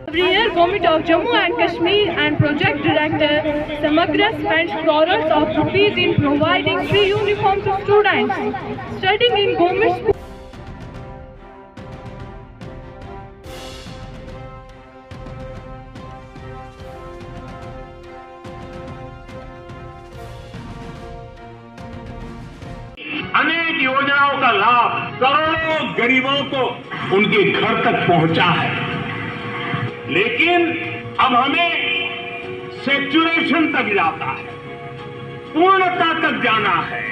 Every year, Government of Jammu and Kashmir and Project Director Samagra spends crores of rupees in providing free uniforms to students studying in government schools. अनेक योजनाओं का लाभ करोड़ों गरीबों को उनके घर तक पहुंचा है, लेकिन अब हमें सैचुरेशन तक जाता है, पूर्णता तक जाना है।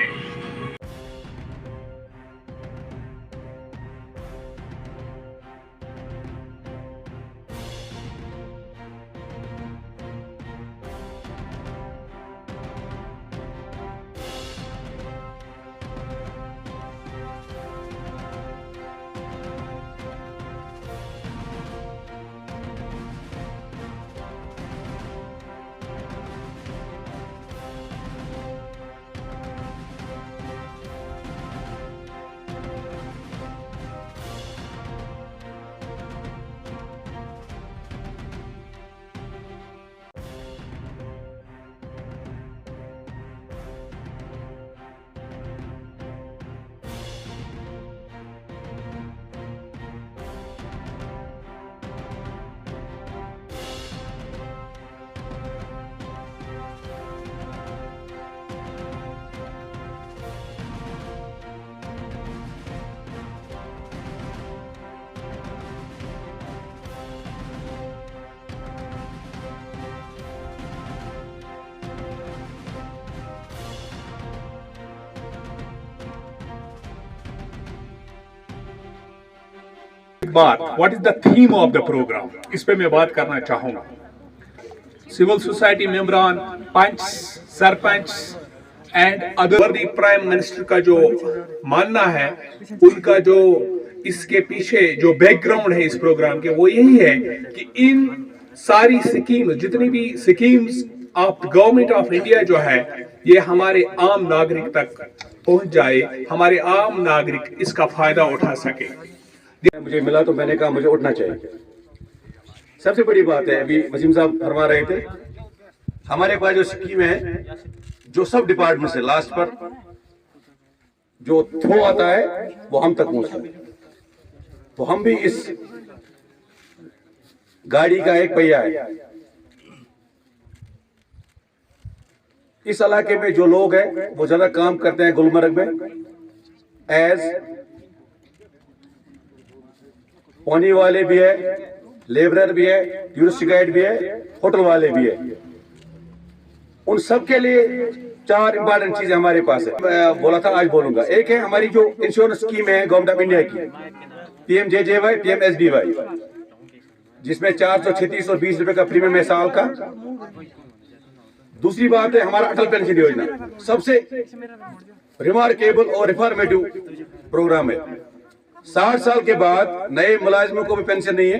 बात what is the theme of the program, इस पे मैं बात करना चाहूंगा। सिविल सोसाइटी मेंबरान, panch, sarpanch and other prime minister का जो मानना है, उनका जो इसके पीछे जो बैकग्राउंड है इस प्रोग्राम के, वो यही है कि इन सारी स्कीम, जितनी भी schemes of government of India जो है, ये हमारे आम नागरिक तक पहुंच जाए, हमारे आम नागरिक इसका फायदा उठा सके। मुझे मिला तो मैंने कहा मुझे उठना चाहिए। सबसे बड़ी बात है, अभी वसीम साहब फरमा रहे थे, हमारे पास जो स्कीम है, जो सब डिपार्टमेंट से लास्ट पर जो थ्रो आता है वो हम तक पहुंचता है। तो हम भी इस गाड़ी का एक पहिया है। इस इलाके में जो लोग हैं वो ज्यादा काम करते हैं गुलमर्ग में एज पानी वाले भी है, लेबरर भी है, टूरिस्ट गाइड भी है, होटल वाले भी है। उन सब के लिए 4 इंपॉर्टेंट चीजें हमारे पास है। मैं बोला था आज बोलूंगा। एक है हमारी जो इंश्योरेंस स्कीम है गवर्नमेंट ऑफ इंडिया की, PMJJY, PMSBY, जिसमें 436 और 20 रुपए का प्रीमियम है साल का। दूसरी बात है हमारा अटल पेंशन योजना, सबसे रिमार्केबल और रिफॉर्मेटिव प्रोग्राम है। 60 साल के बाद नए मुलाजिमों को भी पेंशन नहीं है।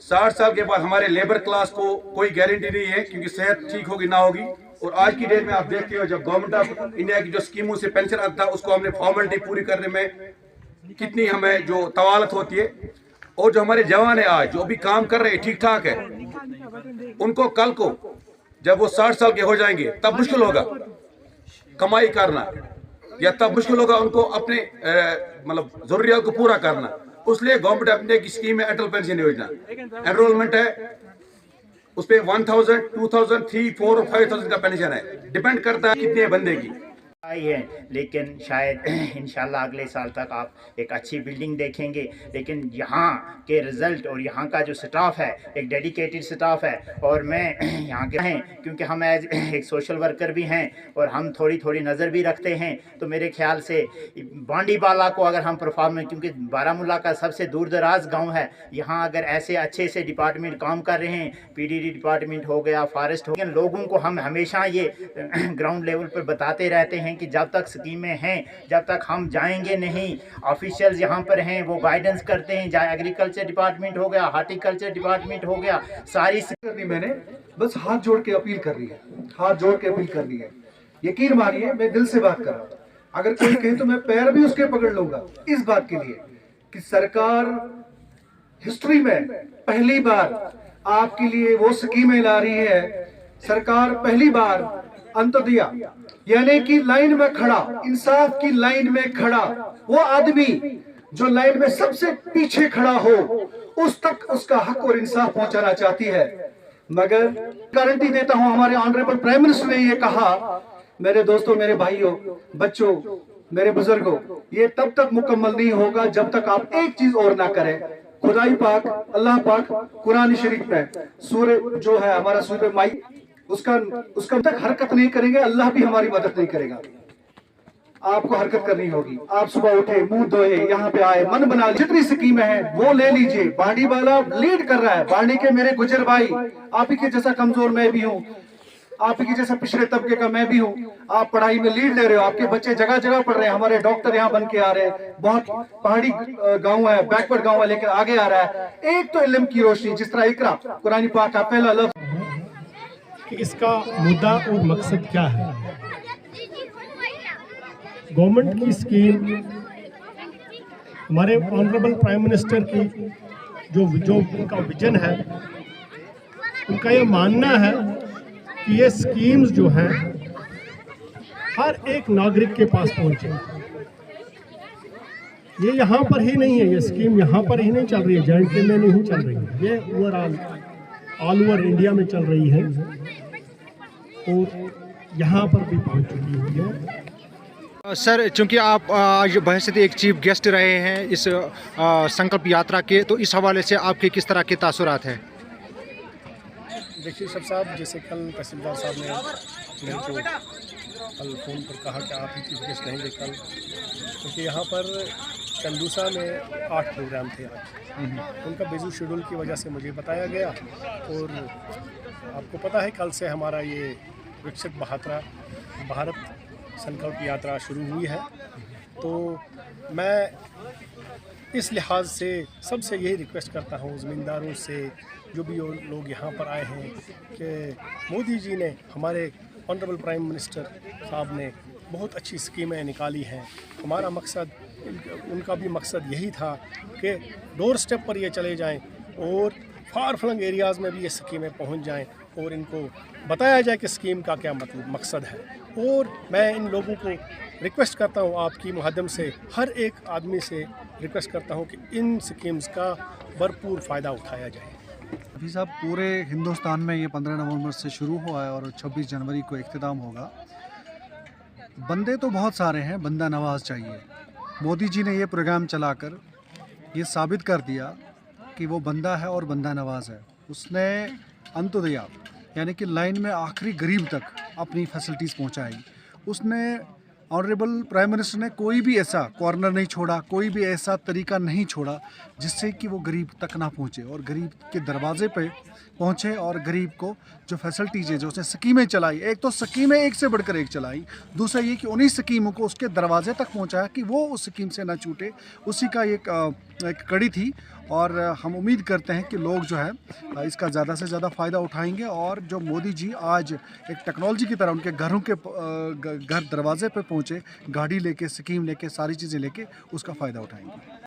60 साल के बाद हमारे लेबर क्लास को कोई गारंटी नहीं है, क्योंकि सेहत ठीक होगी ना होगी। और आज की डेट में आप देखते हो, जब गवर्नमेंट ऑफ इंडिया की जो स्कीमों से पेंशन आता है, उसको हमने फॉर्मेलिटी पूरी करने में कितनी हमें जो तवालत होती है। और जो हमारे जवान है आज जो भी काम कर रहे हैं ठीक ठाक है, उनको कल को जब वो 60 साल के हो जाएंगे तब मुश्किल होगा कमाई करना, या तब मुश्किल होगा उनको अपने मतलब जरूरियात को पूरा करना। उसलिए गवर्नमेंट ऑफ इंडिया की स्कीम है अटल पेंशन योजना। एनरोलमेंट है उस पर 1000, 2000, 3000, 4000 और 5000 का पेंशन है। डिपेंड करता है कितने बंदे की। आई है, लेकिन शायद इंशाल्लाह अगले साल तक आप एक अच्छी बिल्डिंग देखेंगे। लेकिन यहाँ के रिज़ल्ट और यहाँ का जो स्टाफ है, एक डेडिकेटेड स्टाफ है, और मैं यहाँ के हैं क्योंकि हम एज एक सोशल वर्कर भी हैं और हम थोड़ी थोड़ी नज़र भी रखते हैं, तो मेरे ख्याल से बांडीवाला को अगर हम परफॉर्मेंस, क्योंकि बारामूला का सबसे दूर दराज गाँव है, यहाँ अगर ऐसे अच्छे से डिपार्टमेंट काम कर रहे हैं, PDD डिपार्टमेंट हो गया, फॉरेस्ट हो गया, लोगों को हम हमेशा ये ग्राउंड लेवल पर बताते रहते हैं कि जब तक स्कीमें हैं, जब तक हम जाएंगे नहीं, ऑफिशियल्स यहाँ पर हैं, वो गाइडेंस करते हैं, चाहे एग्रीकल्चर डिपार्टमेंट हो गया, हार्टिकल्चर डिपार्टमेंट हो गया, सारी मैंने बस हाथ जोड़ के अपील कर रही है, हाथ जोड़ के अपील कर रही है। यकीन मानिए मैं दिल से बात कर रहा हूँ, अगर कोई कहे तो मैं पैर भी उसके पकड़ लूंगा इस बात के लिए कि सरकार हिस्ट्री में पहली बार आपके लिए वो स्कीमें ला रही है। सरकार पहली बार अंत्योदय यानी कि लाइन में खड़ा, इंसाफ की लाइन में खड़ा, वो आदमी जो लाइन में सबसे पीछे खड़ा हो, उस तक उसका हक और इंसाफ पहुंचाना चाहती है। मगर गारंटी देता हूं, हमारे ऑनरेबल प्राइम मिनिस्टर ने ये कहा, मेरे दोस्तों, मेरे भाइयों, बच्चों, मेरे बुजुर्गों, ये तब तक मुकम्मल नहीं होगा जब तक आप एक चीज और ना करें। खुदाई पाक, अल्लाह पाक कुरान शरीफ में सूरह जो है हमारा सूरह माई, उसका तक हरकत नहीं करेंगे, अल्लाह भी हमारी मदद नहीं करेगा। आपको हरकत करनी होगी। आप सुबह उठे, मुंह धोए, यहाँ पे आए, मन बना ली, जितनी स्कीमें हैं वो ले लीजिए। बाड़ी वाला लीड कर रहा है, बाड़ी के मेरे गुजर भाई, आप ही के जैसा कमजोर मैं भी हूँ, आप ही के जैसा पिछड़े तबके का मैं भी हूँ। आप पढ़ाई में लीड ले रहे हो, आपके बच्चे जगह जगह पढ़ रहे हैं, हमारे डॉक्टर यहाँ बन के आ रहे हैं, बहुत पहाड़ी गाँव है, बैकवर्ड गाँव है, लेकिन आगे आ रहा है। एक तो इल्म की रोशनी, जिस तरह इकरा कुरान पाक का पहला लफ्ज, कि इसका मुद्दा और मकसद क्या है। गवर्नमेंट की स्कीम, हमारे ऑनरेबल प्राइम मिनिस्टर की जो उनका विजन है, उनका ये मानना है कि ये स्कीम्स जो हैं हर एक नागरिक के पास पहुंचे। ये यहाँ पर ही नहीं है, ये स्कीम यहाँ पर ही नहीं चल रही है, जे&के में नहीं चल रही है, ये ओवरऑल ऑल ओवर इंडिया में चल रही है और यहाँ पर भी पहुँच चुकी हुई है। सर, चूंकि आप आज बहैसियत एक चीफ गेस्ट रहे हैं इस संकल्प यात्रा के, तो इस हवाले से आपके किस तरह के तासुरात हैं? देखिए साहब, जैसे कल तहसीलदार साहब ने मेरे को कल फ़ोन पर कहा कि आप ही चीफ गेस्ट रहेंगे कल, क्योंकि यहाँ पर चंदूसा में 8 प्रोग्राम थे आज, उनका बिजी शेड्यूल की वजह से मुझे बताया गया। और आपको पता है कल से हमारा ये विकसित भारत संकल्प यात्रा शुरू हुई है, तो मैं इस लिहाज से सबसे यही रिक्वेस्ट करता हूँ ज़मींदारों से, जो भी लोग यहाँ पर आए हैं, कि मोदी जी ने, हमारे ऑनरेबल प्राइम मिनिस्टर साहब ने बहुत अच्छी स्कीमें निकाली हैं। हमारा मकसद, उनका भी मकसद यही था कि डोर स्टेप पर ये चले जाएं और फार फ्लंग एरियाज़ में भी ये स्कीमें पहुँच जाएं और इनको बताया जाए कि स्कीम का क्या मतलब मकसद है। और मैं इन लोगों को रिक्वेस्ट करता हूँ, आपकी माध्यम से हर एक आदमी से रिक्वेस्ट करता हूँ कि इन स्कीम्स का भरपूर फ़ायदा उठाया जाए। अभी साहब, पूरे हिंदुस्तान में ये 15 नवंबर से शुरू हुआ है और 26 जनवरी को इख्तिताम होगा। बंदे तो बहुत सारे हैं, बंदा नवाज चाहिए। मोदी जी ने ये प्रोग्राम चलाकर ये साबित कर दिया कि वो बंदा है और बंदा नवाज है। उसने अंत्योदय यानी कि लाइन में आखिरी गरीब तक अपनी फैसिलिटीज़ पहुंचाई। उसने, ऑनरेबल प्राइम मिनिस्टर ने कोई भी ऐसा कॉर्नर नहीं छोड़ा, कोई भी ऐसा तरीका नहीं छोड़ा जिससे कि वो गरीब तक ना पहुंचे, और गरीब के दरवाजे पे पहुंचे और गरीब को जो फैसिलिटीज़ है, जो उसने स्कीमें चलाई, एक तो स्कीमें एक से बढ़कर एक चलाई, दूसरा ये कि उन्हीं स्कीमों को उसके दरवाजे तक पहुंचाया कि वो उस स्कीम से ना छूटे, उसी का एक कड़ी थी। और हम उम्मीद करते हैं कि लोग जो है इसका ज़्यादा से ज़्यादा फ़ायदा उठाएंगे, और जो मोदी जी आज एक टेक्नोलॉजी की तरह उनके घरों के घर दरवाजे पे पहुंचे, गाड़ी लेके, स्कीम लेके, सारी चीज़ें लेके, उसका फ़ायदा उठाएंगे।